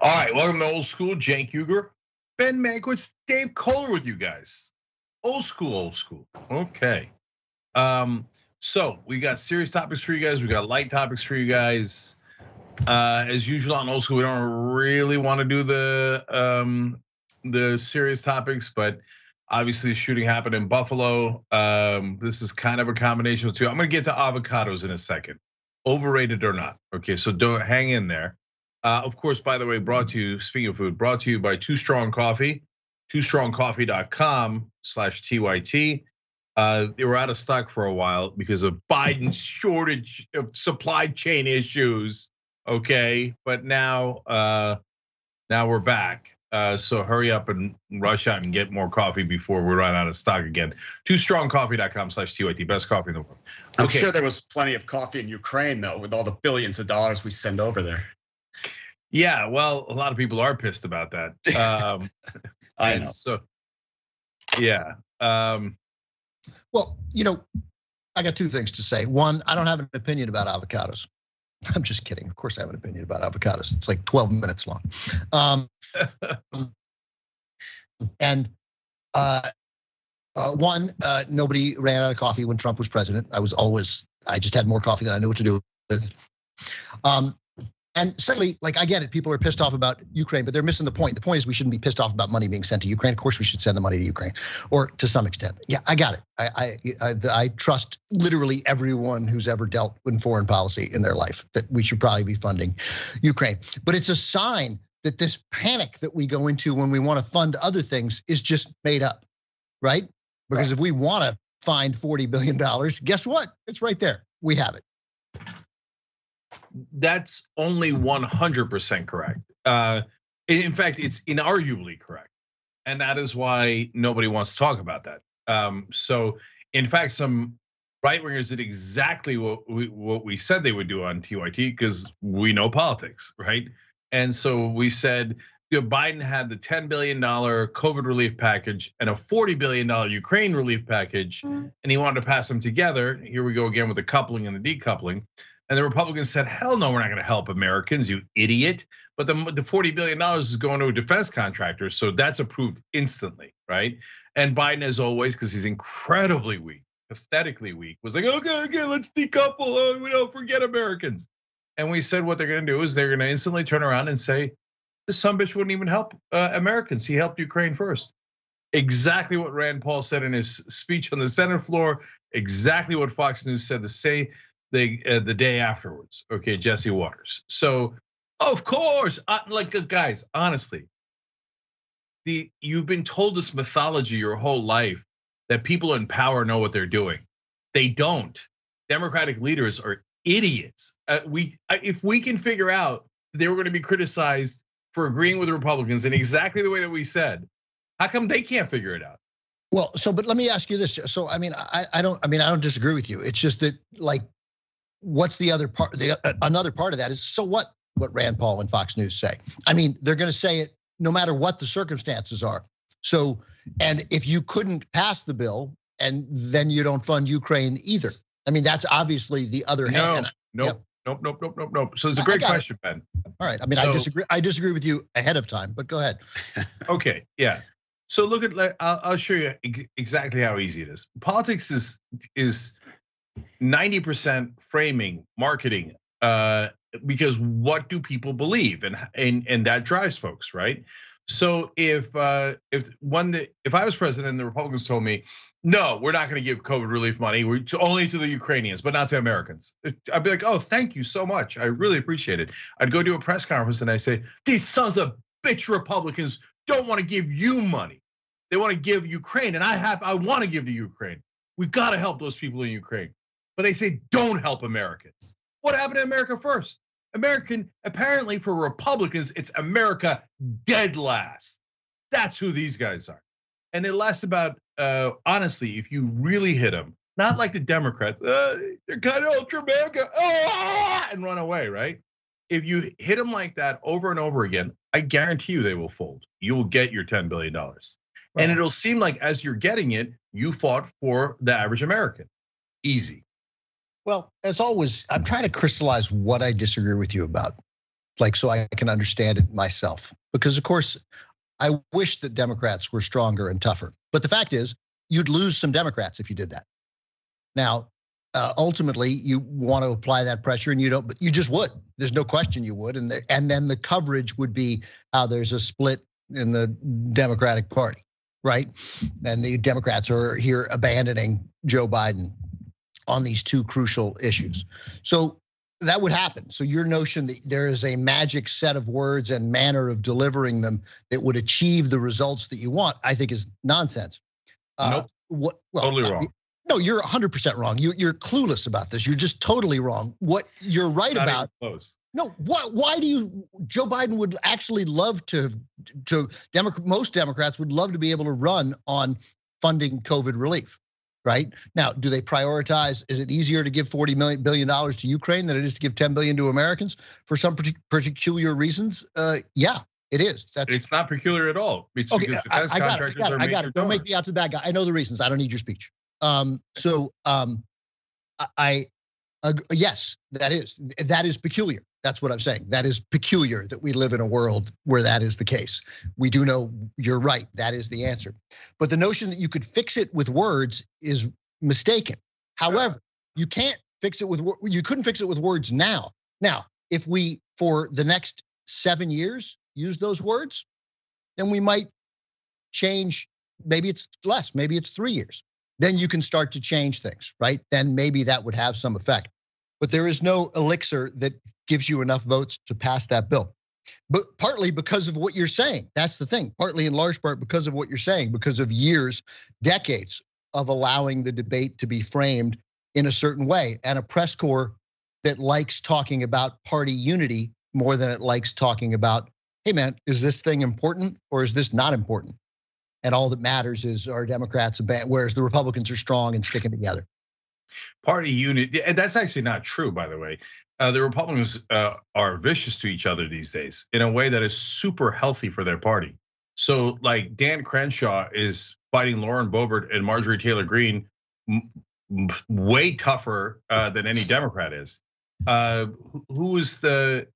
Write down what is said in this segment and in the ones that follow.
All right, welcome to Old School. Cenk Uygur, Ben Mankiewicz, Dave Kohler with you guys. Old school, old school. Okay. So we got serious topics for you guys. We got light topics for you guys. As usual on Old School, we don't really want to do the serious topics, but obviously the shooting happened in Buffalo. This is kind of a combination of two. I'm gonna get to avocados in a second, overrated or not. Okay, so don't hang in there. Of course, by the way, brought to you, speaking of food, brought to you by Too Strong Coffee, toostrongcoffee.com/TYT. They were out of stock for a while because of Biden's shortage of supply chain issues. Okay, but now we're back. So hurry up and rush out and get more coffee before we run out of stock again. toostrongcoffee.com/TYT, best coffee in the world. I'm sure there was plenty of coffee in Ukraine though, with all the billions of dollars we send over there. Yeah, well, a lot of people are pissed about that. I know. So, yeah. Well, I got two things to say. One, I don't have an opinion about avocados. I'm just kidding. Of course, I have an opinion about avocados. It's like 12 minutes long. Nobody ran out of coffee when Trump was president. I just had more coffee than I knew what to do with. And secondly, I get it. People are pissed off about Ukraine, but they're missing the point. The point is we shouldn't be pissed off about money being sent to Ukraine. Of course, we should send the money to Ukraine, or to some extent. Yeah, I got it. I trust literally everyone who's ever dealt in foreign policy in their life that we should probably be funding Ukraine. But it's a sign that this panic that we go into when we want to fund other things is just made up, right? Because if we want to find $40 billion, guess what? It's right there. We have it. That's only 100% correct. In fact, it's inarguably correct. And that is why nobody wants to talk about that. So in fact, some right wingers did exactly what we said they would do on TYT because we know politics, right? And so we said, Biden had the $10 billion COVID relief package and a $40 billion Ukraine relief package, and he wanted to pass them together. Here we go again with the coupling and the decoupling. And the Republicans said, hell no, we're not gonna help Americans, you idiot. But the $40 billion is going to a defense contractor, so that's approved instantly, right? And Biden, as always, because he's incredibly weak, pathetically weak, was like, okay, let's decouple, we don't forget Americans. And we said what they're gonna do is they're gonna instantly turn around and say, this sumbitch wouldn't even help Americans, he helped Ukraine first. Exactly what Rand Paul said in his speech on the Senate floor, exactly what Fox News said the day afterwards, okay, Jesse Waters. So, of course, guys, honestly, you've been told this mythology your whole life that people in power know what they're doing. They don't. Democratic leaders are idiots. If we can figure out they were going to be criticized for agreeing with the Republicans in exactly the way that we said, how come they can't figure it out? Well, but let me ask you this. So, I don't disagree with you. It's just that, what's the other part? Another part of that is, so what Rand Paul and Fox News say? I mean, they're going to say it no matter what the circumstances are. So, and if you couldn't pass the bill, and then you don't fund Ukraine either. I mean, that's obviously the other hand. Nope. So it's a great question, Ben. All right. I mean, I disagree with you ahead of time, but go ahead. Okay. Yeah. So look at. I'll show you exactly how easy it is. Politics is 90% framing, marketing, because what do people believe, and that drives folks, right? So if I was president and the Republicans told me, no, we're not going to give COVID relief money, we're only to the Ukrainians, but not to Americans, I'd be like, oh, thank you so much, I really appreciate it. I'd go to a press conference and I say, these sons of bitch Republicans don't want to give you money, they want to give Ukraine, and I want to give to Ukraine. We've got to help those people in Ukraine. But they say, don't help Americans. What happened to America first? Apparently for Republicans, it's America dead last. That's who these guys are. And it lasts about, honestly, if you really hit them, not like the Democrats, they're kind of ultra-America, and run away, right? If you hit them like that over and over again, I guarantee you they will fold. You will get your $10 billion. Right. And it'll seem like as you're getting it, you fought for the average American. Easy. Well, as always, I'm trying to crystallize what I disagree with you about. like so I can understand it myself. Because of course, I wish that Democrats were stronger and tougher. But the fact is, you'd lose some Democrats if you did that. Now, ultimately, you want to apply that pressure, and you don't. But you just would. There's no question you would, and then the coverage would be how there's a split in the Democratic Party, right? And the Democrats are here abandoning Joe Biden on these two crucial issues. So that would happen. So your notion that there is a magic set of words and manner of delivering them that would achieve the results that you want, I think is nonsense. Nope. Totally wrong. No, you're 100% wrong. You're clueless about this. You're just totally wrong. What you're right Not about. even close. No, why do you? Joe Biden would actually love to most Democrats would love to be able to run on funding COVID relief, right? Now, do they prioritize? Is it easier to give $40 billion to Ukraine than it is to give $10 billion to Americans for some peculiar reasons? Yeah, it is. It's not peculiar at all. It's okay, because defense contractors are I got it. Don't donors. make me out to the bad guy. I know the reasons. I don't need your speech. Yes, that is peculiar. That's what I'm saying. That is peculiar that we live in a world where that is the case. We do know you're right. That is the answer. But the notion that you could fix it with words is mistaken. However, you can't fix it you couldn't fix it with words now. Now, if we, for the next 7 years, use those words, then we might change. Maybe it's less, maybe it's 3 years. Then you can start to change things, right? Then maybe that would have some effect. But there is no elixir that gives you enough votes to pass that bill. But partly because of what you're saying. That's the thing. Partly in large part because of what you're saying, because of years, decades of allowing the debate to be framed in a certain way, and a press corps that likes talking about party unity more than it likes talking about, hey man, is this thing important or is this not important? And all that matters is are Democrats, whereas the Republicans are strong and sticking together. Party unity, and that's actually not true, by the way. The Republicans are vicious to each other these days in a way that is super healthy for their party. So like Dan Crenshaw is fighting Lauren Boebert and Marjorie Taylor Greene way tougher than any Democrat is. Who is the,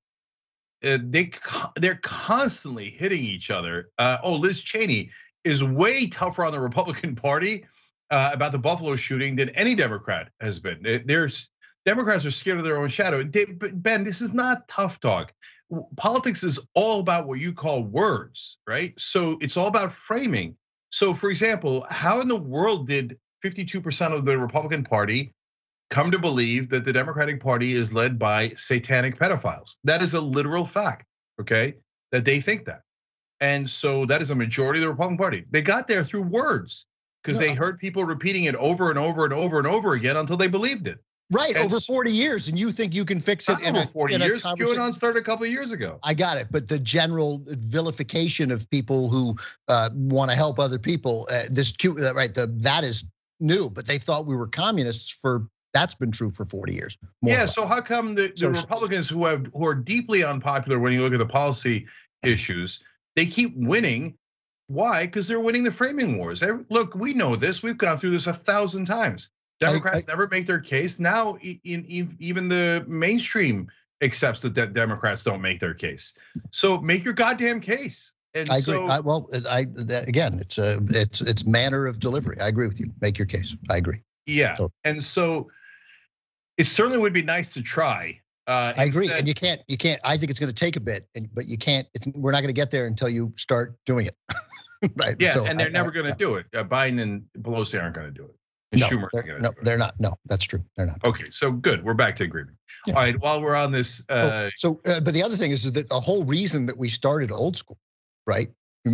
they're constantly hitting each other. Liz Cheney is way tougher on the Republican Party about the Buffalo shooting than any Democrat has been. Democrats are scared of their own shadow. Ben, this is not tough talk. Politics is all about what you call words, right? So it's all about framing. So for example, how in the world did 52% of the Republican Party come to believe that the Democratic Party is led by satanic pedophiles? That is a literal fact, okay? That they think that. And so that is a majority of the Republican Party. They got there through words because they heard people repeating it over and over and over and over again until they believed it. Right, over 40 years, and you think you can fix it in over 40 years? QAnon started a couple of years ago. I got it, but the general vilification of people who want to help other people, that is new. But they thought we were communists that's been true for 40 years. So how come the Republicans who are deeply unpopular when you look at the policy issues, they keep winning? Why? Because they're winning the framing wars. Look, we know this. We've gone through this 1,000 times. Democrats never make their case. Now, even the mainstream accepts that Democrats don't make their case. So make your goddamn case. And I agree. Again, it's manner of delivery. I agree with you. Make your case. I agree. Yeah, and so it certainly would be nice to try. I agree, and you can't. I think it's going to take a bit, but you can't. We're not going to get there until you start doing it. Right. Yeah, so and they're never going to do it. Biden and Pelosi aren't going to do it. They're not. No, that's true. They're not. Okay, so good. We're back to agreement. Yeah. All right. While we're on this, but the other thing is that the whole reason that we started Old School, right?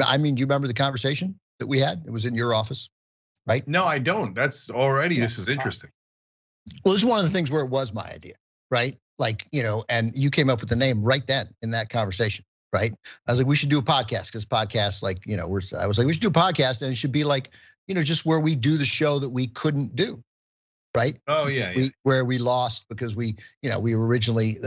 I mean, do you remember the conversation that we had? It was in your office, right? No, I don't. That's already. This is interesting. Well, this is one of the things where it was my idea, right? Like, and you came up with the name right then in that conversation, right? I was like, we should do a podcast because podcasts, like, I was like, we should do a podcast and it should be like, just where we do the show that we couldn't do, right? Oh yeah. Where we lost because we were originally,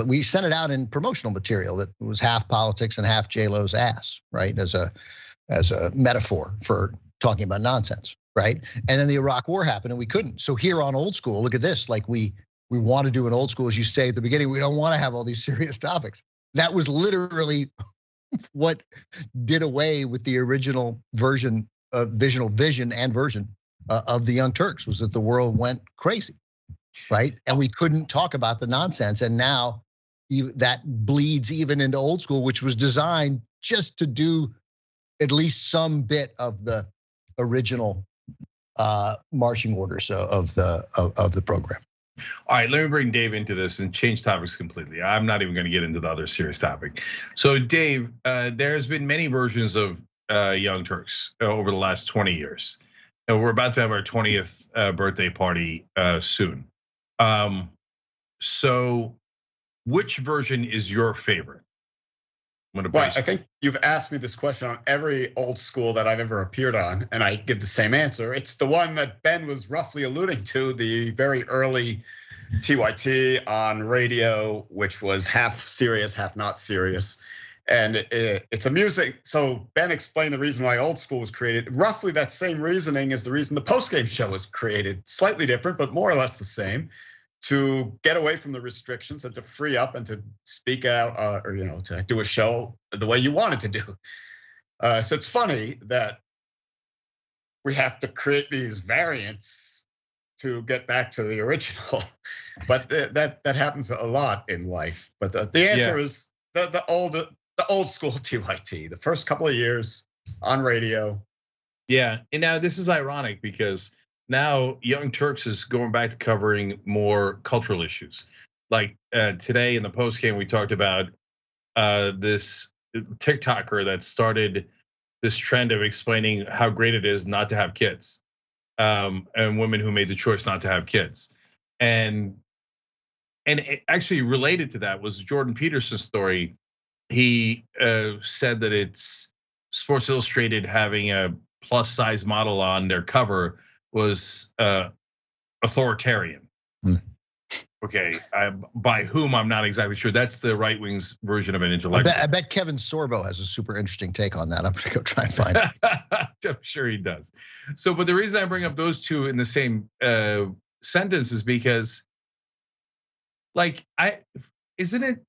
we sent it out in promotional material that was half politics and half J-Lo's ass, right? As a metaphor for talking about nonsense, right? And then the Iraq War happened and we couldn't. So here on Old School, look at this, like we we want to do an old school, as you say at the beginning, we don't want to have all these serious topics. That was literally what did away with the original version of vision of the Young Turks, was that the world went crazy, right? And we couldn't talk about the nonsense. And now that bleeds even into old school, which was designed just to do at least some bit of the original marching orders of the program. All right, let me bring Dave into this and change topics completely. I'm not even going to get into the other serious topic. So, Dave, there's been many versions of Young Turks over the last 20 years. And we're about to have our 20th birthday party soon. So, which version is your favorite? Well, I think you've asked me this question on every old school that I've ever appeared on, and I give the same answer. It's the one that Ben was roughly alluding to, the very early TYT on radio, which was half serious, half not serious. And it's a music. So Ben explained the reason why old school was created. Roughly that same reasoning is the reason the postgame show was created. Slightly different, but more or less the same. To get away from the restrictions and to free up and to speak out, or to do a show the way you wanted to do. So it's funny that we have to create these variants to get back to the original, but that happens a lot in life. But the answer is the old school TYT, the first couple of years on radio. Yeah, and now this is ironic because now Young Turks is going back to covering more cultural issues. Like today in the post game, we talked about this TikToker that started this trend of explaining how great it is not to have kids, and women who made the choice not to have kids. And it actually related to that was Jordan Peterson's story. He said that it's Sports Illustrated having a plus size model on their cover was authoritarian. Okay, by whom I'm not exactly sure. That's the right wing's version of an intellectual. I bet Kevin Sorbo has a super interesting take on that. I'm gonna go try and find it. I'm sure he does. So, but the reason I bring up those two in the same sentence is because, isn't it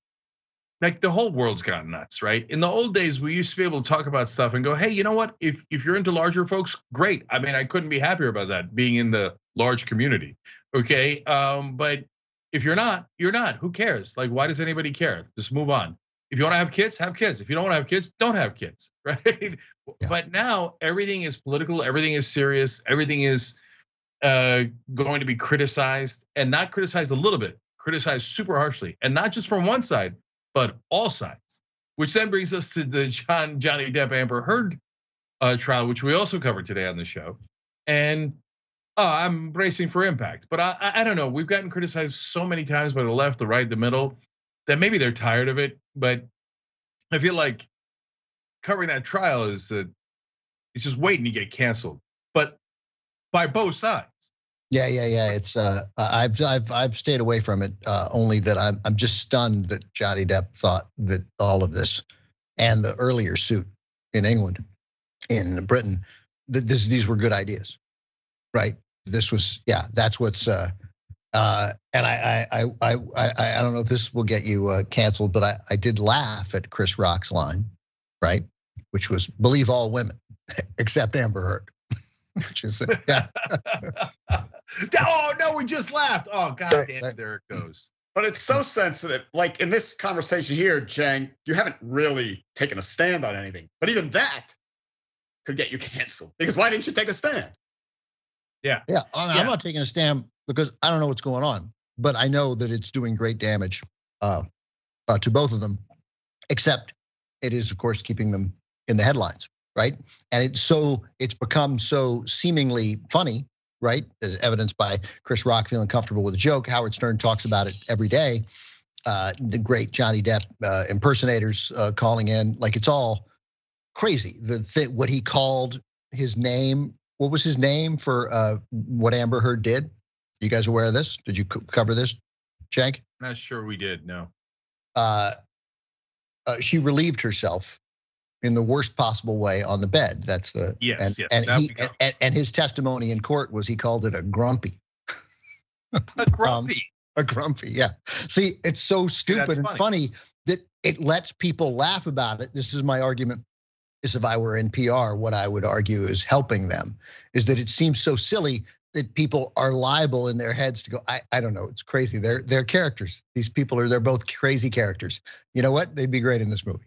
like the whole world's gone nuts, right? In the old days, we used to be able to talk about stuff and go, hey, you know what? If you're into larger folks, great. I mean, I couldn't be happier about that, being in the large community, okay? But if you're not, you're not. Who cares? Like, why does anybody care? Just move on. If you want to have kids, have kids. If you don't want to have kids, don't have kids, right? Yeah. But now everything is political, everything is serious, everything is going to be criticized, and not criticized a little bit, criticized super harshly, and not just from one side, but all sides, which then brings us to the Johnny Depp Amber Heard trial, which we also covered today on the show. And I'm bracing for impact, but I don't know. We've gotten criticized so many times by the left, the right, the middle, that maybe they're tired of it. But I feel like covering that trial is it's just waiting to get canceled, but by both sides. Yeah. It's I've stayed away from it. Only that I'm just stunned that Johnny Depp thought that all of this and the earlier suit in England, in Britain, that these were good ideas, right? This was that's what's and I don't know if this will get you canceled, but I did laugh at Chris Rock's line, right? Which was believe all women except Amber Heard. Which is Oh no, we just laughed. Oh god damn it, there it goes. But it's so sensitive. Like in this conversation here, Jang, you haven't really taken a stand on anything. But even that could get you canceled. Because why didn't you take a stand? Yeah. I'm not taking a stand because I don't know what's going on. But I know that it's doing great damage to both of them. Except it is, of course, keeping them in the headlines. Right, and it's become so seemingly funny, right? As evidenced by Chris Rock feeling comfortable with a joke. Howard Stern talks about it every day. The great Johnny Depp impersonators calling in, like it's all crazy. What he called his name. What was his name for what Amber Heard did? You guys aware of this? Did you cover this, Jank? Not sure we did. No. She relieved herself in the worst possible way on the bed. That's the yes. And his testimony in court was he called it a grumpy. A grumpy. A grumpy, yeah. See, it's so stupid and funny that it lets people laugh about it. This is my argument. Is if I were in PR, what I would argue is helping them is that it seems so silly that people are liable in their heads to go, I don't know, it's crazy. They're characters. These people they're both crazy characters. You know what? They'd be great in this movie.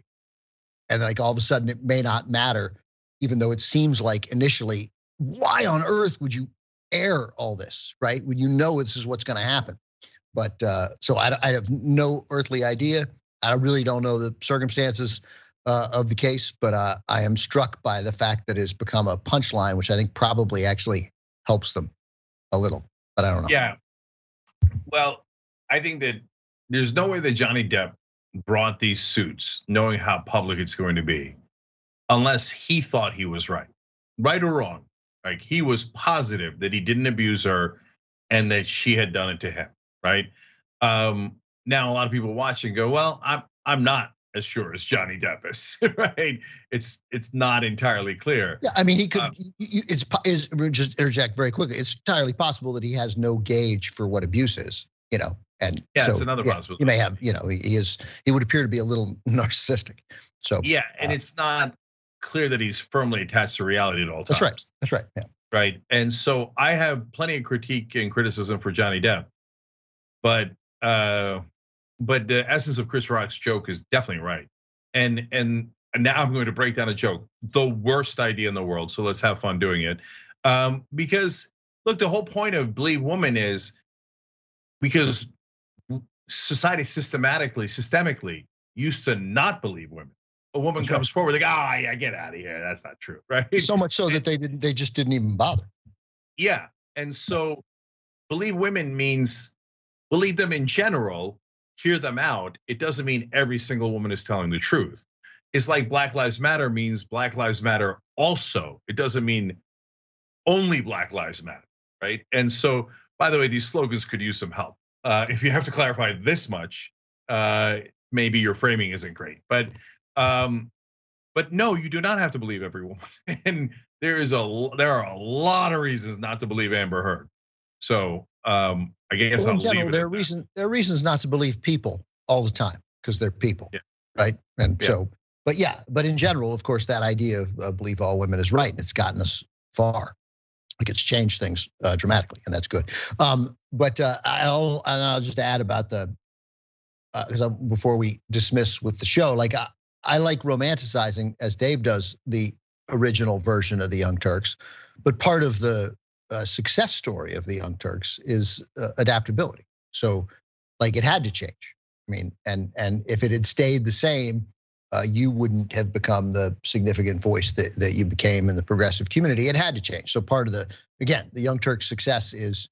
And like all of a sudden it may not matter, even though it seems like initially, why on earth would you air all this, right? When you know this is what's gonna happen. But so I have no earthly idea. I really don't know the circumstances of the case, but I am struck by the fact that it's become a punchline, which I think probably actually helps them a little, but I don't know. Yeah, well, I think that there's no way that Johnny Depp brought these suits knowing how public it's going to be, unless he thought he was right or wrong. Like he was positive that he didn't abuse her and that she had done it to him, right? Now a lot of people watch and go, well, I'm not as sure as Johnny Depp is, right? It's not entirely clear. Yeah, I mean, he could. Just interject very quickly. It's entirely possible that he has no gauge for what abuse is, And yeah, so, it's another possibility. He may have, he would appear to be a little narcissistic. So yeah, and it's not clear that he's firmly attached to reality at all times. That's right. Yeah. Right, and so I have plenty of critique and criticism for Johnny Depp, but the essence of Chris Rock's joke is definitely right. And now I'm going to break down a joke, the worst idea in the world. So let's have fun doing it. Because look, the whole point of Believe Woman is because society systemically used to not believe women. A woman comes forward, like, yeah, get out of here. That's not true, right? So much so that they just didn't even bother. Yeah, and so Believe Women means believe them in general, hear them out. It doesn't mean every single woman is telling the truth. It's like Black Lives Matter means Black Lives Matter also. It doesn't mean only Black Lives Matter, right? And so, by the way, these slogans could use some help. If you have to clarify this much, maybe your framing isn't great. But no, you do not have to believe every woman. And there are a lot of reasons not to believe Amber Heard. So I guess in general, there are reasons not to believe people all the time because they're people, right? And so, but in general, of course, that idea of believe all women is right, and it's gotten us far. Like it's changed things dramatically, and that's good. But I'll just add about because before we dismiss with the show, like I like romanticizing, as Dave does, the original version of the Young Turks, but part of the success story of the Young Turks is adaptability. So, like, it had to change. I mean, and if it had stayed the same, you wouldn't have become the significant voice that you became in the progressive community. It had to change. So part of the Young Turks' success is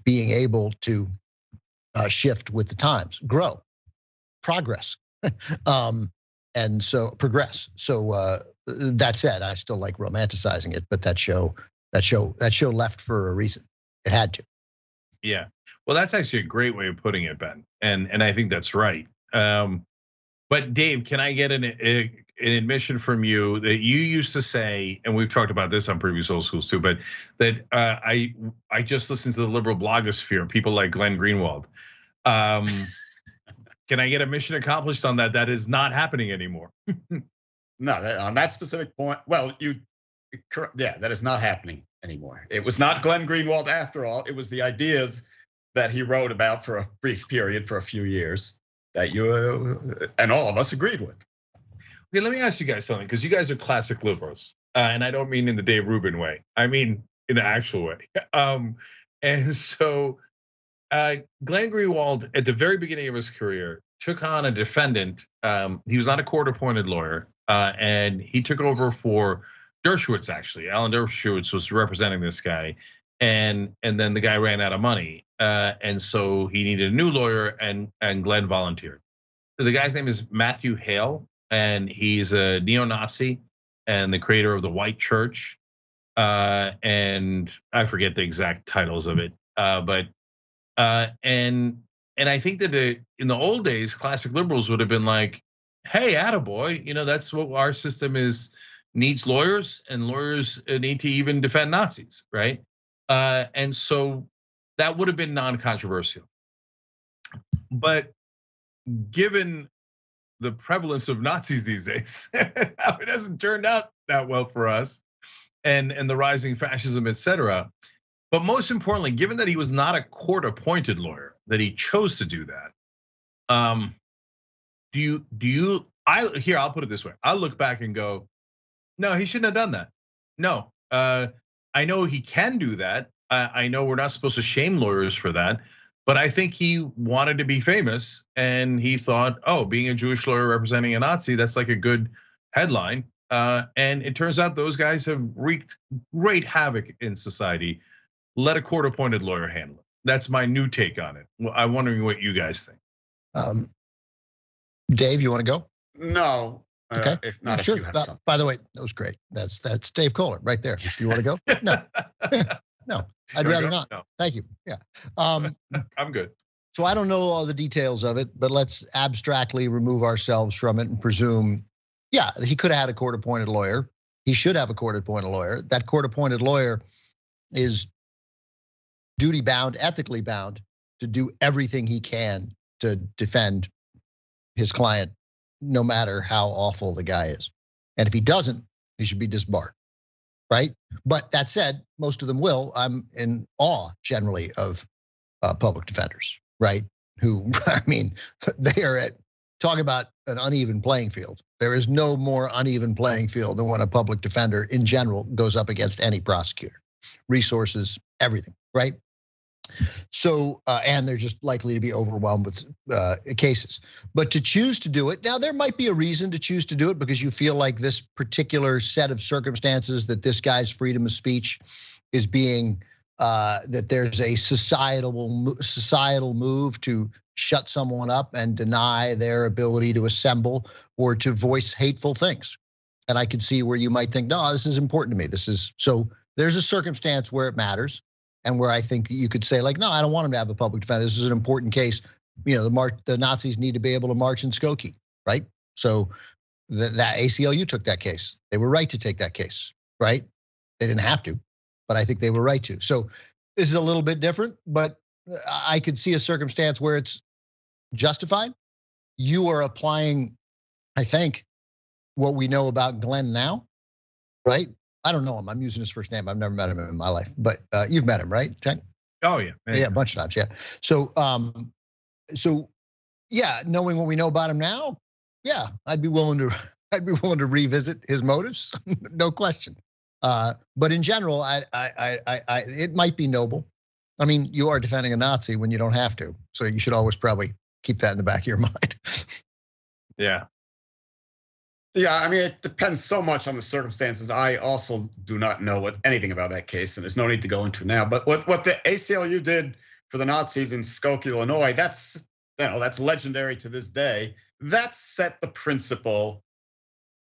being able to shift with the times, grow, progress, and so progress. So that said, I still like romanticizing it, but that show left for a reason. It had to. Yeah, well, that's actually a great way of putting it, Ben, and I think that's right. But Dave, can I get an admission from you that you used to say, and we've talked about this on previous Old Schools too, but that I just listened to the liberal blogosphere, people like Glenn Greenwald. Can I get a mission accomplished on that? That is not happening anymore. No, on that specific point, well, that is not happening anymore. It was not Glenn Greenwald after all. It was the ideas that he wrote about for a brief period for a few years that you and all of us agreed with. Okay, let me ask you guys something, because you guys are classic liberals, and I don't mean in the Dave Rubin way. I mean in the actual way. And so Glenn Greenwald, at the very beginning of his career, took on a defendant. He was not a court-appointed lawyer, and he took over for Dershowitz. Actually, Alan Dershowitz was representing this guy, and then the guy ran out of money, and so he needed a new lawyer, and Glenn volunteered. The guy's name is Matthew Hale, and he's a neo-Nazi and the creator of the White Church, and I forget the exact titles of it, but and I think that in the old days, classic liberals would have been like, "Hey, attaboy, that's what our system is. Needs lawyers, and lawyers need to even defend Nazis, right?" And so that would have been non-controversial. But given the prevalence of Nazis these days, it hasn't turned out that well for us, and the rising fascism, etc. But most importantly, given that he was not a court-appointed lawyer, that he chose to do that, I'll put it this way. I'll look back and go, no, he shouldn't have done that. No, I know he can do that. I know we're not supposed to shame lawyers for that, but I think he wanted to be famous and he thought, oh, being a Jewish lawyer representing a Nazi, that's like a good headline. And it turns out those guys have wreaked great havoc in society. Let a court-appointed lawyer handle it. That's my new take on it. Well, I'm wondering what you guys think. Dave, you want to go? No. Okay. If not, sure. If you have something. By the way, that was great. That's Dave Kohler right there. Do you want to go? No. No. I'd rather not. No. Thank you. Yeah. I'm good. So I don't know all the details of it, but let's abstractly remove ourselves from it and presume, yeah, he could have had a court-appointed lawyer. He should have a court-appointed lawyer. That court-appointed lawyer is duty-bound, ethically bound to do everything he can to defend his client, no matter how awful the guy is. And if he doesn't, he should be disbarred, right? But that said, most of them will. I'm in awe generally of public defenders, right? Who, I mean, they are talk about an uneven playing field. There is no more uneven playing field than when a public defender in general goes up against any prosecutor. Resources, everything, right? So, and they're just likely to be overwhelmed with cases. But to choose to do it, now there might be a reason to choose to do it because you feel like this particular set of circumstances that this guy's freedom of speech is being, that there's a societal move to shut someone up and deny their ability to assemble or to voice hateful things. And I could see where you might think, no, this is important to me. So there's a circumstance where it matters. And where I think you could say like, no, I don't want him to have a public defender. This is an important case. You know, the Nazis need to be able to march in Skokie, right? So that ACLU took that case. They were right to take that case, right? They didn't have to, but I think they were right to. So this is a little bit different, but I could see a circumstance where it's justified. You are applying, I think, what we know about Glenn now, right? I don't know him. I'm using his first name. I've never met him in my life, but you've met him, right, Jack? Oh yeah, yeah, a bunch of times, yeah. So, yeah, knowing what we know about him now, yeah, I'd be willing to revisit his motives, no question. But in general, it might be noble. I mean, you are defending a Nazi when you don't have to, so you should always probably keep that in the back of your mind. Yeah. Yeah, I mean, it depends so much on the circumstances. I also do not know anything about that case, and there's no need to go into now. But what the ACLU did for the Nazis in Skokie, Illinois, that's legendary to this day. That set the principle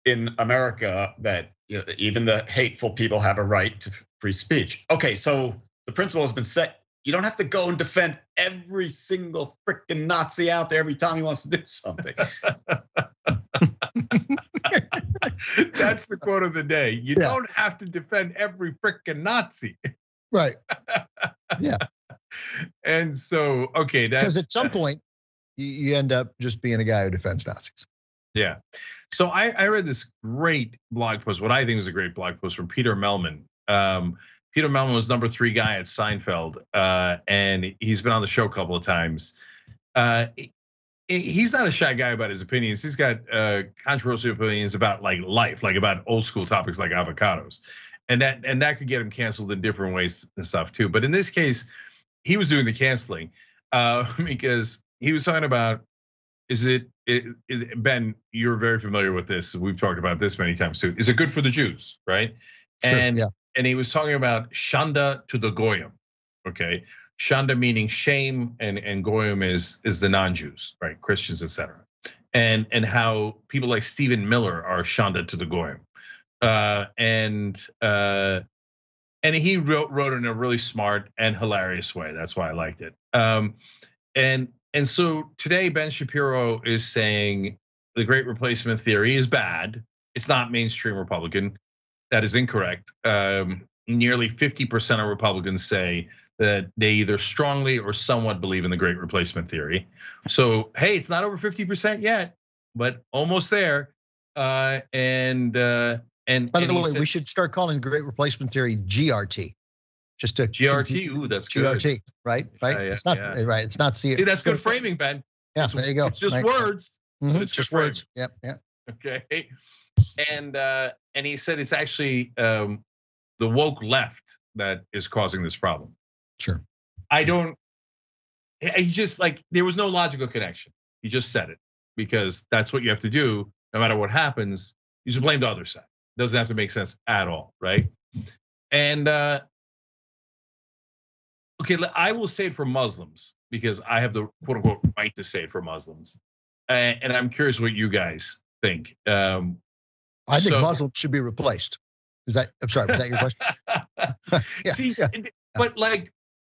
in America that even the hateful people have a right to free speech. Okay, so the principle has been set. You don't have to go and defend every single freaking Nazi out there every time he wants to do something. That's the quote of the day. You don't have to defend every freaking Nazi. Right. Yeah. And so, okay. Because at some point, you end up just being a guy who defends Nazis. Yeah. So I read this great blog post, what I think was a great blog post from Peter Mellman. Peter Mellman was number 3 guy at Seinfeld, and he's been on the show a couple of times. He's not a shy guy about his opinions. He's got controversial opinions about like life, like about old school topics like avocados, and that could get him canceled in different ways and stuff too. But in this case, he was doing the canceling because he was talking about, Ben, you're very familiar with this. We've talked about this many times too. Is it good for the Jews, right? Sure, and he was talking about shanda to the goyim, okay? Shanda meaning shame, and goyim is the non-Jews, right? Christians, etc. And how people like Stephen Miller are shanda to the goyim, and he wrote in a really smart and hilarious way. That's why I liked it. And so today Ben Shapiro is saying the Great Replacement theory is bad. It's not mainstream Republican. That is incorrect. Nearly 50% of Republicans say that they either strongly or somewhat believe in the Great Replacement theory. So, hey, it's not over 50% yet, but almost there. And by the way, we should start calling the Great Replacement theory GRT. Just to GRT, ooh, that's good. GRT, right? Yeah, it's not right. It's not See, that's good framing, Ben. Yeah, there you go. It's just words. It's just words. Yep. Okay. And he said it's actually the woke left that is causing this problem. Sure. He just there was no logical connection. He just said it because that's what you have to do no matter what happens. You should blame the other side. Doesn't have to make sense at all, right? And okay, I will say it for Muslims because I have the quote unquote right to say it for Muslims. And I'm curious what you guys think. I think Muslims should be replaced. I'm sorry, was that your question? Yeah. See, but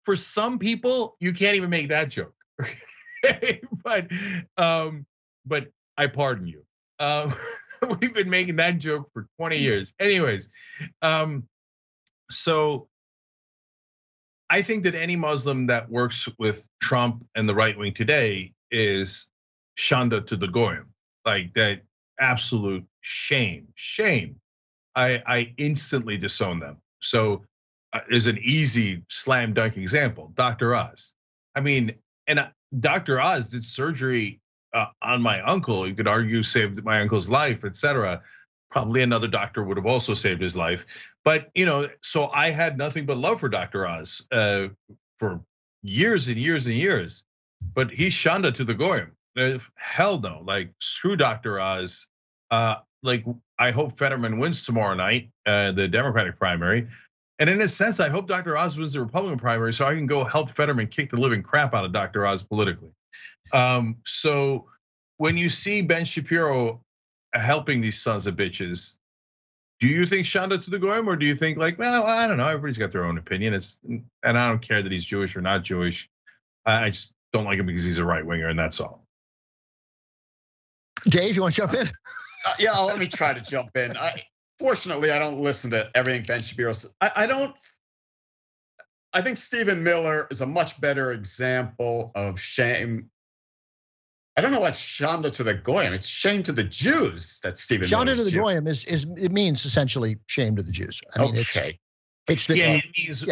for some people, you can't even make that joke. but I pardon you. We've been making that joke for 20 years. Anyways, so I think that any Muslim that works with Trump and the right wing today is shanda to the goyim, like that absolute shame. I instantly disown them. So there's an easy slam dunk example, Dr. Oz. I mean, and Dr. Oz did surgery on my uncle. You could argue saved my uncle's life, etc. Probably another doctor would have also saved his life. But so I had nothing but love for Dr. Oz for years and years and years. But he's shanda to the goyim. Hell no, screw Dr. Oz. I hope Fetterman wins tomorrow night, the Democratic primary. And in a sense, I hope Dr. Oz wins the Republican primary so I can go help Fetterman kick the living crap out of Dr. Oz politically. So when you see Ben Shapiro helping these sons of bitches, do you think shanda to the goyim, or do you think well, I don't know, everybody's got their own opinion. And I don't care that he's Jewish or not Jewish. I just don't like him because he's a right winger, and that's all. Dave, you want to jump in? Yeah, let me try to jump in. Fortunately, I don't listen to everything Ben Shapiro says. I think Stephen Miller is a much better example of shame. I don't know what's shanda to the goyim. It's shame to the Jews that Stephen Miller. Shanda to the goyim it means essentially shame to the Jews. I mean, okay. It means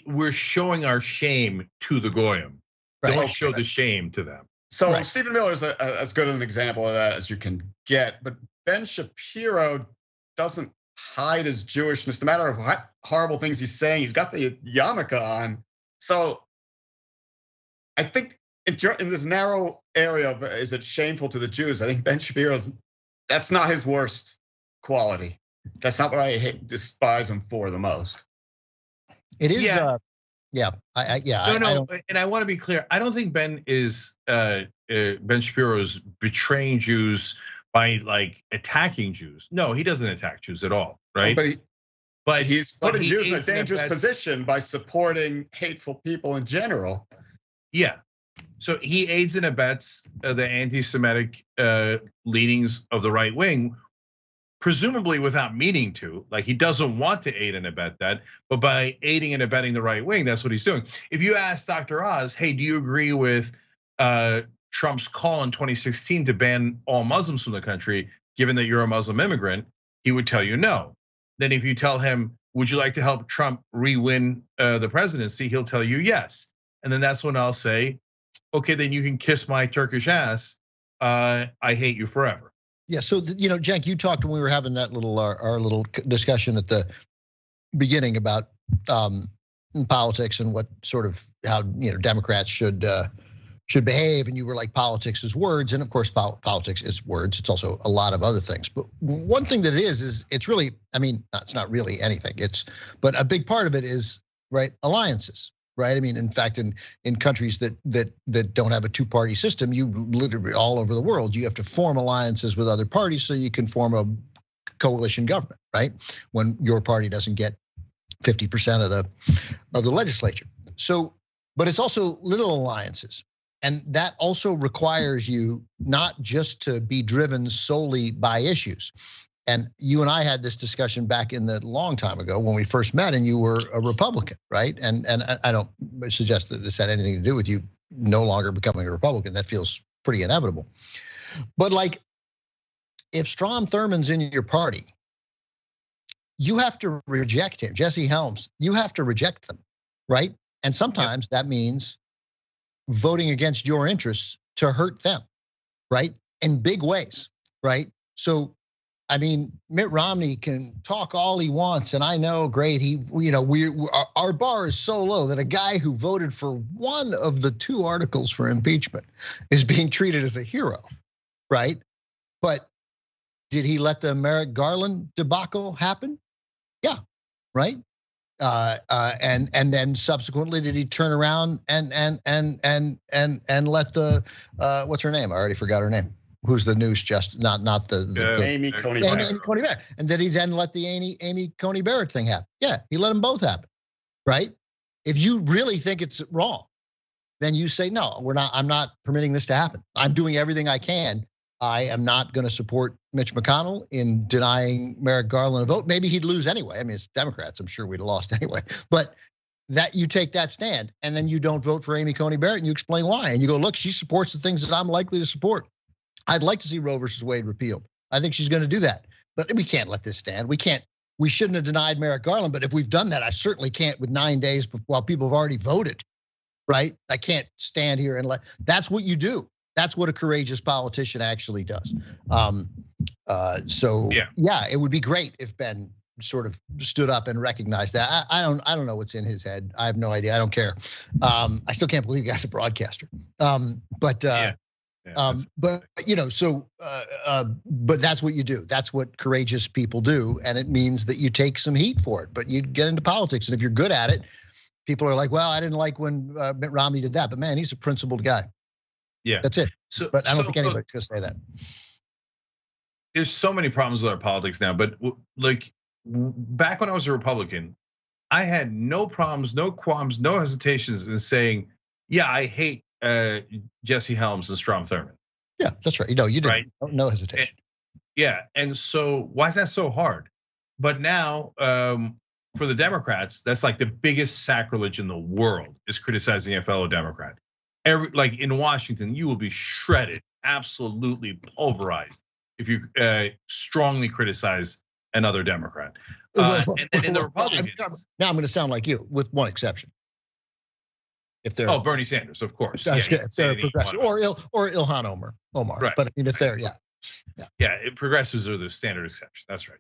we're showing our shame to the goyim. Right. Don't show the shame to them. So right. Stephen Miller is as good an example of that as you can get. But Ben Shapiro doesn't hide his Jewishness. No matter what horrible things he's saying, he's got the yarmulke on. So I think in this narrow area of is it shameful to the Jews, I think Ben Shapiro's, that's not his worst quality. That's not what I despise him for the most. It is. Yeah. No, and I want to be clear. I don't think Ben Shapiro is betraying Jews by attacking Jews. No, he doesn't attack Jews at all, right? But he's putting Jews in a dangerous position by supporting hateful people in general. Yeah. So he aids and abets the anti-Semitic leanings of the right wing, presumably without meaning to. He doesn't want to aid and abet that, but by aiding and abetting the right wing, that's what he's doing. If you ask Dr. Oz, hey, do you agree with Trump's call in 2016 to ban all Muslims from the country, given that you're a Muslim immigrant, he would tell you no. Then if you tell him, would you like to help Trump re-win the presidency, he'll tell you yes. And then that's when I'll say, okay, then you can kiss my Turkish ass. I hate you forever. Yeah, so Cenk, you talked when we were having that our little discussion at the beginning about politics and what sort of how Democrats should behave, and you were like, politics is words, and of course politics is words. It's also a lot of other things. But one thing that it is it's really, I mean, it's not really anything. But a big part of it is right alliances. Right. I mean, in fact, in countries that don't have a two-party system, you literally all over the world, you have to form alliances with other parties so you can form a coalition government, right? When your party doesn't get 50% of the legislature. So, but it's also little alliances. And that also requires you not just to be driven solely by issues. And you and I had this discussion back in the long time ago when we first met, and you were a Republican, right? And I don't suggest that this had anything to do with you no longer becoming a Republican. That feels pretty inevitable. But like, if Strom Thurmond's in your party, you have to reject him. Jesse Helms, you have to reject them, right? And sometimes that means voting against your interests to hurt them, right? In big ways, right? So, I mean, Mitt Romney can talk all he wants, and I know, great. Our bar is so low that a guy who voted for one of the 2 articles for impeachment is being treated as a hero, right? But did he let the Merrick Garland debacle happen? Yeah, right. And then subsequently, did he turn around and let the what's her name? I already forgot her name. Who's the news? Just not the Amy Coney Barrett. Amy Coney Barrett. And did he then let the Amy Coney Barrett thing happen? Yeah, he let them both happen, right? If you really think it's wrong, then you say no. I'm not permitting this to happen. I'm doing everything I can. I am not going to support Mitch McConnell in denying Merrick Garland a vote. Maybe he'd lose anyway. I mean, it's Democrats. I'm sure we'd have lost anyway. But that you take that stand, and then you don't vote for Amy Coney Barrett, and you explain why. And you go, look, she supports the things that I'm likely to support. I'd like to see Roe versus Wade repealed. I think she's going to do that. But we can't let this stand. We shouldn't have denied Merrick Garland. But if we've done that, I certainly can't with 9 days while people have already voted, right? I can't stand here and that's what you do. That's what a courageous politician actually does. So it would be great if Ben sort of stood up and recognized that. I don't know what's in his head. I have no idea. I don't care. I still can't believe the guy's a broadcaster. But that's what you do. That's what courageous people do, and it means that you take some heat for it. But you get into politics, and if you're good at it, people are like, "Well, I didn't like when Mitt Romney did that," but man, he's a principled guy. Yeah, that's it. But I don't think anybody's gonna say that. There's so many problems with our politics now, but like back when I was a Republican, I had no problems, no qualms, no hesitations in saying, yeah, I hate Jesse Helms and Strom Thurmond. Yeah, that's right. You didn't. Right? No hesitation. And so why is that so hard? But now, for the Democrats, that's like the biggest sacrilege in the world is criticizing a fellow Democrat. Like in Washington, you will be shredded, absolutely pulverized if you strongly criticize another Democrat. And in the Republicans, now I'm going to sound like you, with one exception. If they're Bernie Sanders, of course, if they're progressive, or Ilhan Omar, right. But I mean, if they're progressives are the standard exception. That's right.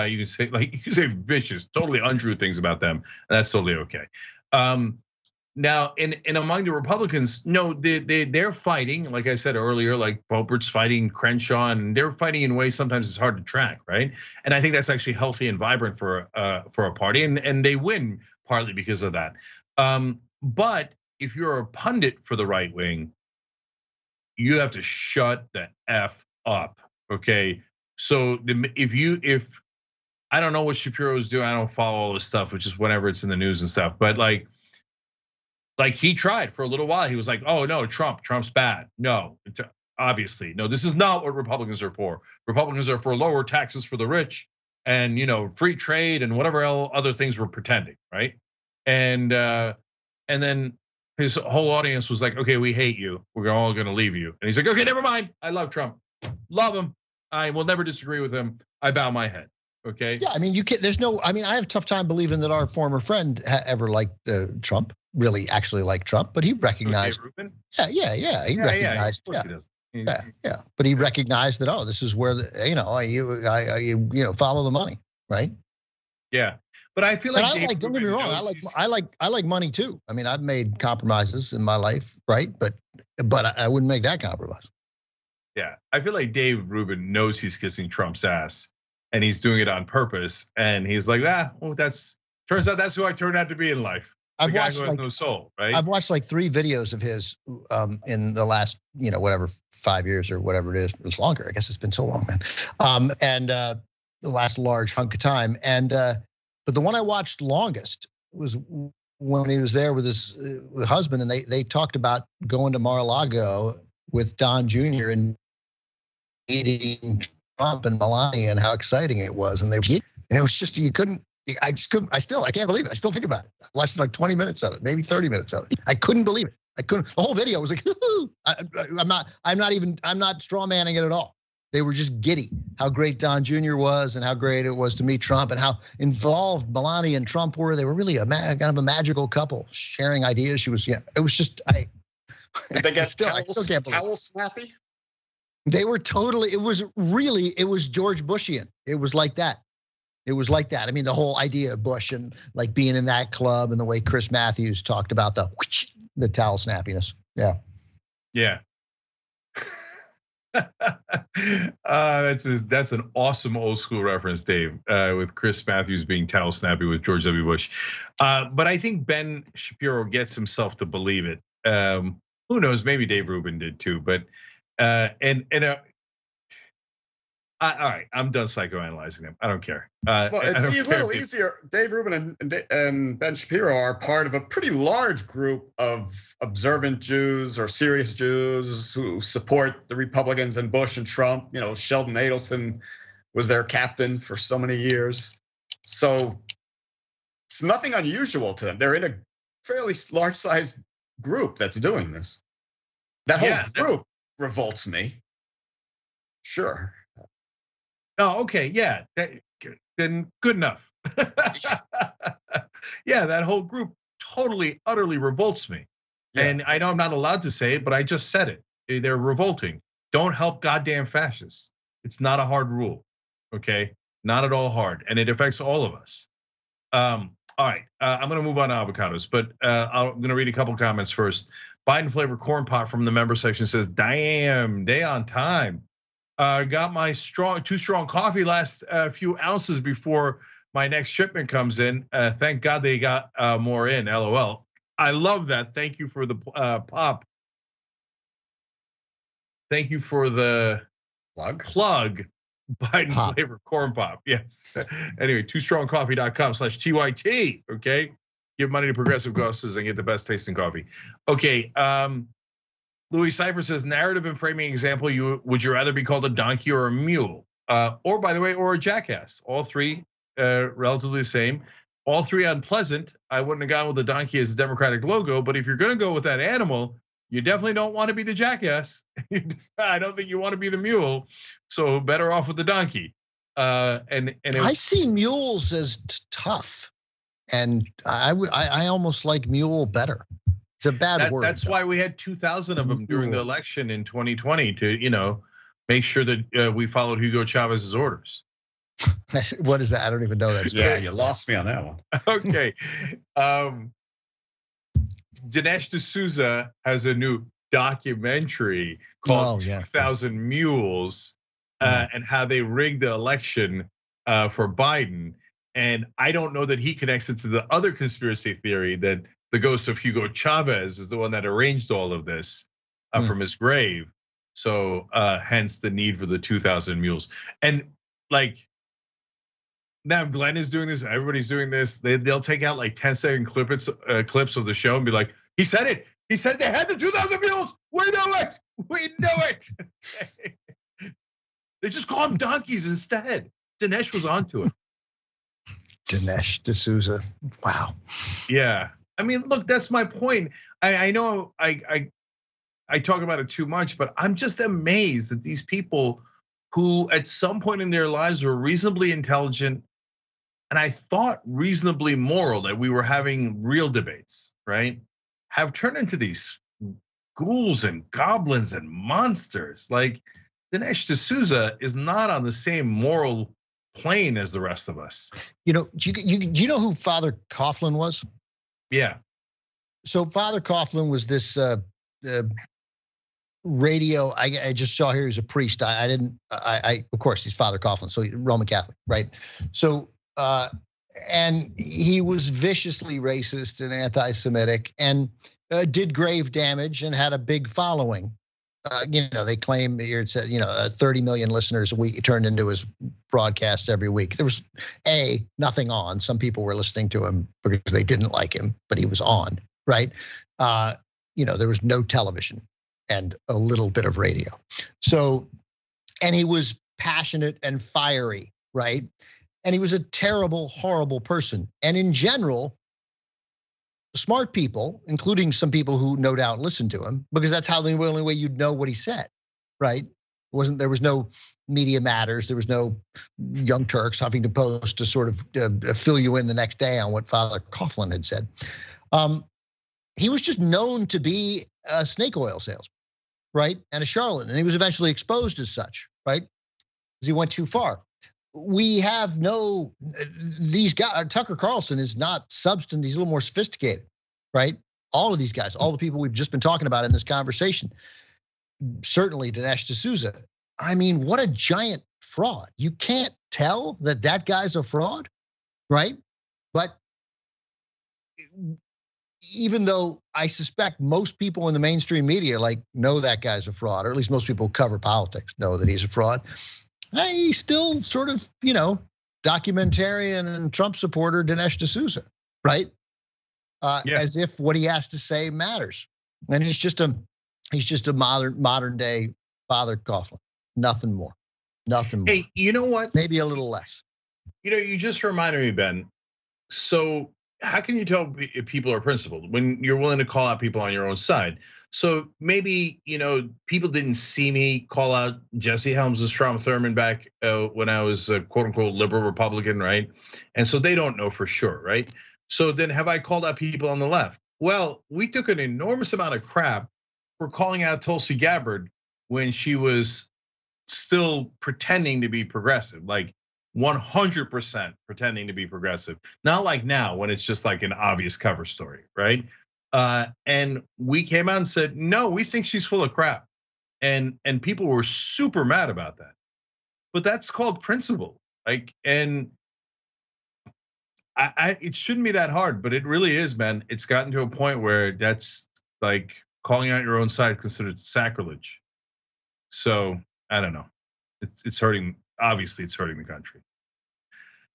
You can say vicious, totally untrue things about them, and that's totally okay. Now, and among the Republicans, no, they're fighting, like I said earlier, like Boebert's fighting Crenshaw, and they're fighting in ways sometimes it's hard to track, right? And I think that's actually healthy and vibrant for a party, and they win partly because of that. But if you're a pundit for the right wing, you have to shut the F up, okay? So if I don't know what Shapiro's doing, I don't follow all this stuff, which is whenever it's in the news and stuff, but like he tried for a little while. He was like, oh no, Trump's bad. No, obviously, no, this is not what Republicans are for. Republicans are for lower taxes for the rich and free trade and whatever other things we're pretending, right? And then his whole audience was like, okay, we hate you. We're all gonna leave you. And he's like, okay, never mind. I love Trump. Love him. I will never disagree with him. I bow my head. Okay. Yeah, I mean, I have a tough time believing that our former friend ever liked Trump, really actually liked Trump, but he recognized. Rubin? Yeah. He recognized. Of course he does. Yeah. But he recognized that, this is where you follow the money, right? Yeah. But I feel like don't get me wrong. I like money too. I mean, I've made compromises in my life, right? But I wouldn't make that compromise. Yeah, I feel like Dave Rubin knows he's kissing Trump's ass, and he's doing it on purpose. And he's like, turns out that's who I turned out to be in life. The guy who has no soul, right? I've watched like 3 videos of his in the last, 5 years or whatever it is. It was longer. I guess it's been so long, man. And the last large hunk of time. And but the one I watched longest was when he was there with his husband, and they talked about going to Mar-a-Lago with Don Jr. and meeting Trump and Melania and how exciting it was. And it was just, you couldn't I just couldn't. I can't believe it. I still think about it. I watched like 20 minutes of it, maybe 30 minutes of it. I couldn't believe it. I couldn't. The whole video was like, I'm not straw manning it at all. They were just giddy how great Don Jr. was and how great it was to meet Trump and how involved Melania and Trump were. They were really kind of a magical couple sharing ideas. She was, it was just, Did they get towel snappy? They were totally, it was George Bushian. It was like that. It was like that. I mean, the whole idea of Bush and like being in that club and the way Chris Matthews talked about the towel snappiness. Yeah. Yeah. That's an awesome old school reference, Dave, with Chris Matthews being towel snappy with George W. Bush. But I think Ben Shapiro gets himself to believe it. Who knows? Maybe Dave Rubin did too. But all right, I'm done psychoanalyzing them. I don't care. Well, it's a little easier. Dave Rubin and Ben Shapiro are part of a pretty large group of observant Jews or serious Jews who support the Republicans and Bush and Trump. You know, Sheldon Adelson was their captain for so many years. So it's nothing unusual to them. They're in a fairly large-sized group that's doing this. That whole group revolts me. Sure. Oh, okay, yeah, then good enough. Yeah, that whole group totally, utterly revolts me. Yeah. And I know I'm not allowed to say it, but I just said it. They're revolting. Don't help goddamn fascists. It's not a hard rule, okay? Not at all hard, and it affects all of us. All right, I'm gonna move on to avocados, but I'm gonna read a couple comments first. Biden flavored corn pop from the member section says, "Damn, day on time. Got my too strong coffee last few ounces before my next shipment comes in. Thank God they got more in, LOL. I love that. Thank you for the pop. Thank you for the plug. Biden flavored corn pop. Yes. Anyway, toostrongcoffee.com/TYT. Okay. Give money to progressive causes and get the best tasting coffee. Okay. Louis Cipher says, narrative and framing example, would you rather be called a donkey or a mule? Or by the way, or a jackass? All three relatively the same. All three unpleasant. I wouldn't have gone with the donkey as a Democratic logo, but if you're gonna go with that animal, you definitely don't want to be the jackass. I don't think you want to be the mule, so better off with the donkey. I see mules as tough, and I almost like mule better. It's a bad word. That's why we had 2,000 of them during the election in 2020 to, make sure that we followed Hugo Chavez's orders. What is that? I don't even know that. Yeah, you lost me on that one. Okay. Dinesh D'Souza has a new documentary called 2,000 Mules and how they rigged the election for Biden. And I don't know that he connects it to the other conspiracy theory that the ghost of Hugo Chavez is the one that arranged all of this from his grave. So hence the need for the 2,000 mules. And like now Glenn is doing this, everybody's doing this. They'll take out like 10-second clips of the show and be like, he said it. He said they had the 2,000 mules. We know it. We know it. They just call them donkeys instead. Dinesh was onto it. Dinesh D'Souza. Wow. Yeah. I mean, look, that's my point. I know I talk about it too much, but I'm just amazed that these people who at some point in their lives were reasonably intelligent and I thought reasonably moral, that we were having real debates, right? Have turned into these ghouls and goblins and monsters. Like Dinesh D'Souza is not on the same moral plane as the rest of us. Do you know who Father Coughlin was? Yeah. So Father Coughlin was this radio. I just saw here he was a priest. I of course he's Father Coughlin, so he's Roman Catholic, right? So and he was viciously racist and anti-Semitic and did grave damage and had a big following. They claim here it said 30 million listeners a week turned into his broadcast every week. There was nothing on. Some people were listening to him because they didn't like him, but he was on, right? There was no television and a little bit of radio. So, and he was passionate and fiery, right? And he was a terrible, horrible person. And in general, smart people, including some people who no doubt listened to him, because that's how the only way you'd know what he said, right? There was no Media Matters, there was no Young Turks, Huffington Post to sort of fill you in the next day on what Father Coughlin had said. He was just known to be a snake oil salesman, right? And a charlatan, and he was eventually exposed as such, right? Because he went too far. We have these guys, Tucker Carlson is not substance, he's a little more sophisticated, right? All of these guys, all the people we've just been talking about in this conversation, certainly Dinesh D'Souza. I mean, what a giant fraud. You can't tell that guy's a fraud, right? But even though I suspect most people in the mainstream media know that guy's a fraud, or at least most people who cover politics know that he's a fraud, he's still sort of, documentarian and Trump supporter Dinesh D'Souza, right? As if what he has to say matters. And he's just a modern day Father Coughlin, nothing more, nothing more. Hey, you know what? Maybe a little less. You just reminded me, Ben. So how can you tell if people are principled when you're willing to call out people on your own side? So maybe, people didn't see me call out Jesse Helms and Strom Thurmond back when I was a quote unquote liberal Republican, right? And so they don't know for sure, right? So then have I called out people on the left? Well, we took an enormous amount of crap for calling out Tulsi Gabbard when she was still pretending to be progressive, 100% pretending to be progressive. Not like now when it's just like an obvious cover story, right? And we came out and said, no, we think she's full of crap. And people were super mad about that. But that's called principle. And it shouldn't be that hard, but it really is, man. It's gotten to a point where that's calling out your own side considered sacrilege. So I don't know. It's hurting. Obviously, it's hurting the country.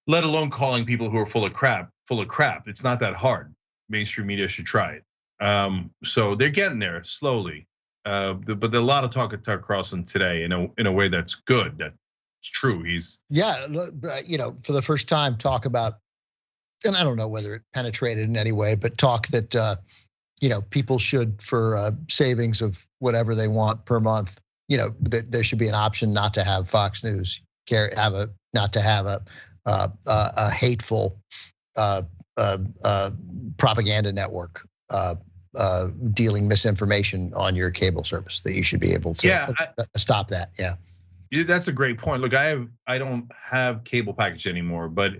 Let alone calling people who are full of crap. It's not that hard. Mainstream media should try it. So they're getting there slowly. But there's a lot of talk of Tucker Carlson today in a way that's good. That's true. He's for the first time talk about, and I don't know whether it penetrated in any way, but talk that people should, for savings of whatever they want per month, that there should be an option not to have Fox News not to have a hateful propaganda network dealing misinformation on your cable service, that you should be able to stop that. Yeah, that's a great point. Look, I don't have cable package anymore, but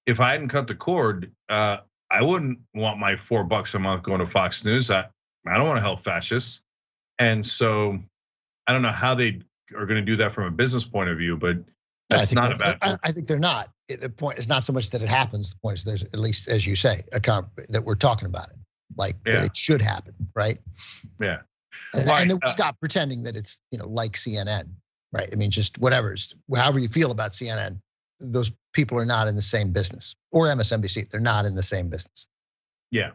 if I hadn't cut the cord, I wouldn't want my $4 a month going to Fox News. I don't want to help fascists, and so I don't know how they are going to do that from a business point of view, but that's not about. I think they're not. The point is not so much that it happens. The point is there's, at least as you say, that we're talking about it, that it should happen, right? Yeah. And then we stop pretending that it's like CNN, right? I mean, just whatever, however you feel about CNN, those people are not in the same business, or MSNBC. They're not in the same business. Yeah.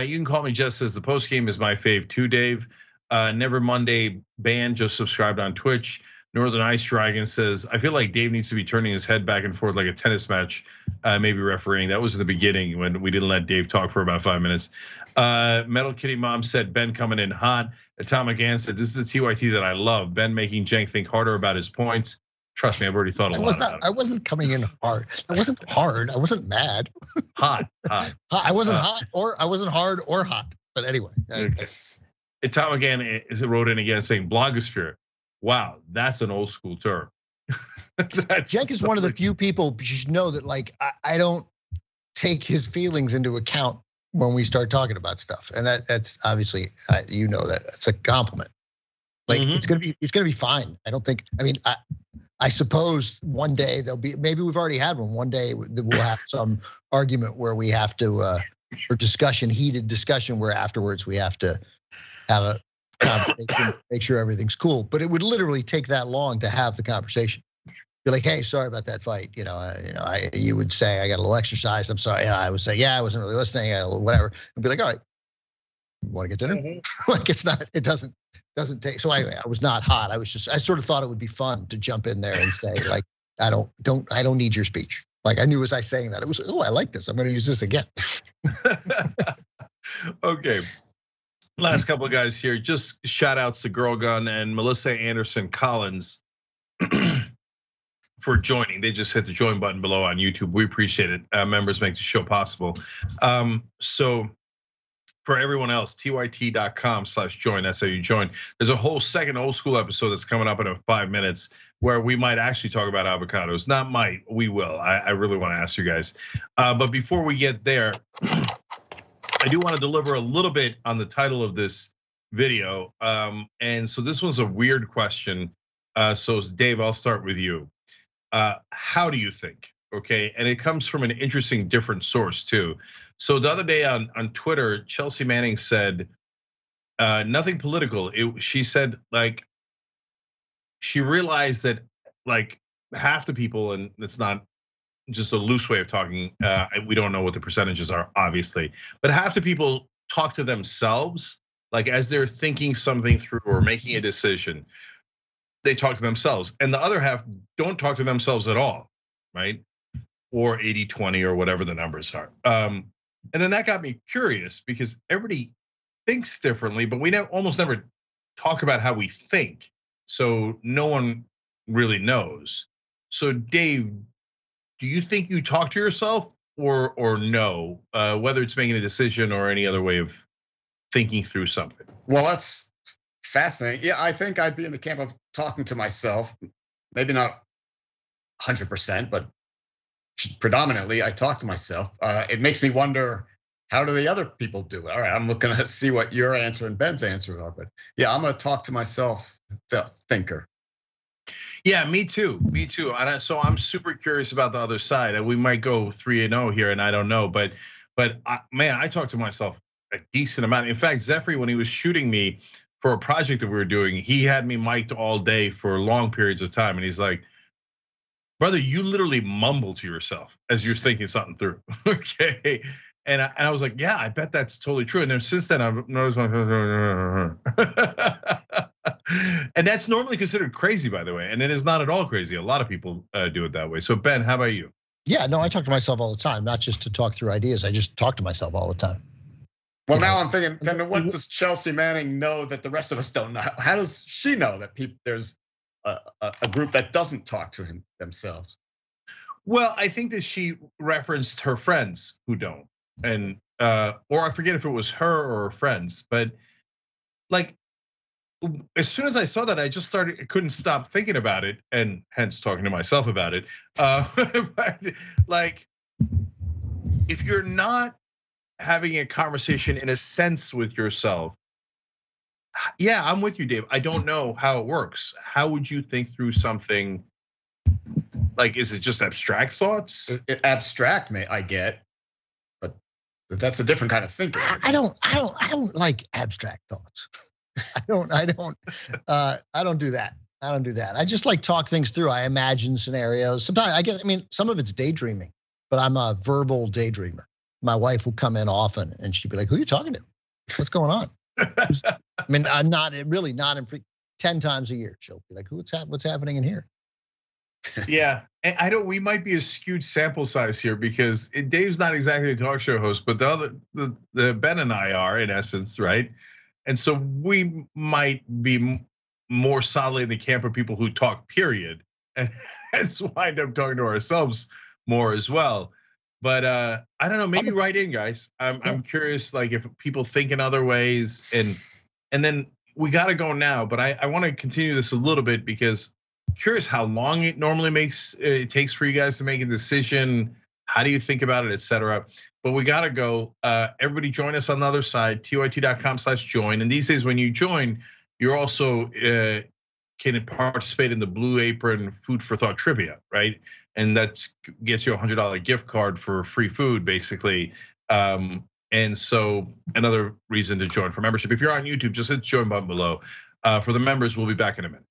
You can call me Jess says the post game is my fave too, Dave. Never Monday band, just subscribed on Twitch. Northern Ice Dragon says, I feel like Dave needs to be turning his head back and forth like a tennis match, maybe refereeing. That was in the beginning when we didn't let Dave talk for about 5 minutes. Metal Kitty Mom said, Ben coming in hot. Atomic Ann said, this is the TYT that I love. Ben making Cenk think harder about his points. Trust me, I've already thought a lot about it. I wasn't coming in hard. I wasn't hard. I wasn't mad. Hot. I wasn't hot, or I wasn't hard or hot. But anyway. Okay. Atomic Ann wrote in again saying, blogosphere. Wow, that's an old school term. Cenk is one of the few people you should know that I don't take his feelings into account when we start talking about stuff, and that's obviously that it's a compliment. It's gonna be fine. I don't think. I mean, I suppose one day there'll be. Maybe we've already had one. One day we'll have some argument where we have to, or heated discussion where afterwards we have to have a conversation, make sure everything's cool. But it would literally take that long to have the conversation. Be like, hey, sorry about that fight. You would say I got a little exercise. I'm sorry. I would say, yeah, I wasn't really listening. Whatever. I'd be like, all right, want to get dinner? Mm-hmm. It doesn't take. So anyway, I was not hot. I sort of thought it would be fun to jump in there and say, I don't need your speech. Like I knew as I saying that, it was, oh, I like this. I'm going to use this again. Okay. Last couple of guys here. Just shout outs to Girl Gun and Melissa Anderson Collins for joining. They just hit the join button below on YouTube. We appreciate it. Members make the show possible. So for everyone else, tyt.com/join, that's how you join. There's a whole second old school episode that's coming up in 5 minutes where we might actually talk about avocados. Not might, we will. I really want to ask you guys. But before we get there, I do want to deliver a little bit on the title of this video. And so this was a weird question. So Dave, I'll start with you. How do you think? Okay, and it comes from an interesting, different source too. So the other day on Twitter, Chelsea Manning said nothing political. She said like she realized that like half the people, and it's not just a loose way of talking. We don't know what the percentages are, obviously, but half the people talk to themselves, like as they're thinking something through or making a decision. They talk to themselves, and the other half don't talk to themselves at all, right? Or 80-20 or whatever the numbers are. And then that got me curious because everybody thinks differently, but we almost never talk about how we think. So no one really knows. So Dave, do you think you talk to yourself or no, whether it's making a decision or any other way of thinking through something? Well, that's fascinating. Yeah, I think I'd be in the camp of talking to myself. Maybe not 100%, but predominantly I talk to myself. It makes me wonder, how do the other people do it? All right, I'm looking to see what your answer and Ben's answer are, but yeah, I'm a talk to myself thinker. Yeah, me too. And so I'm super curious about the other side. And we might go 3-0 here, and I don't know, but man, I talk to myself a decent amount. In fact, Zephyr, when he was shooting me for a project that we were doing, he had me mic'd all day for long periods of time, and he's like, brother, you literally mumble to yourself as you're thinking something through, okay? And I was like, yeah, I bet that's totally true. And then since then, I've noticed, and that's normally considered crazy, by the way. And it is not at all crazy. A lot of people do it that way. So Ben, how about you? Yeah, no, I talk to myself all the time, not just to talk through ideas. I just talk to myself all the time. Well, now I'm thinking, then what does Chelsea Manning know that the rest of us don't know? How does she know that there's a group that doesn't talk to themselves? Well, I think that she referenced her friends who don't, and or I forget if it was her or her friends, but like as soon as I saw that, I couldn't stop thinking about it, and hence talking to myself about it. But like, if you're not having a conversation in a sense with yourself, yeah, I'm with you, Dave. I don't know how it works. How would you think through something? Like, is it just abstract thoughts? Abstract, I get, but that's a different kind of thinking. I don't like abstract thoughts. I don't do that. I don't do that. I just like talk things through. I imagine scenarios. Sometimes I mean, some of it's daydreaming, but I'm a verbal daydreamer. My wife will come in often and she'd be like, who are you talking to? What's going on? I mean, I'm not 10 times a year. She'll be like, what's happening in here? Yeah, and we might be a skewed sample size here because Dave's not exactly a talk show host, but the Ben and I are in essence, right? And so we might be more solidly in the camp of people who talk, period, and hence wind up talking to ourselves more as well. But I don't know, maybe write in, guys. I'm curious, like if people think in other ways, and then we got to go now. But I want to continue this a little bit because I'm curious how long it takes for you guys to make a decision. How do you think about it, et cetera? But we got to go. Everybody join us on the other side, tyt.com/join. And these days, when you join, you're also can participate in the Blue Apron Food for Thought trivia, right? And that gets you a $100 gift card for free food, basically. And so another reason to join for membership. If you're on YouTube, just hit the join button below. For the members, we'll be back in a minute.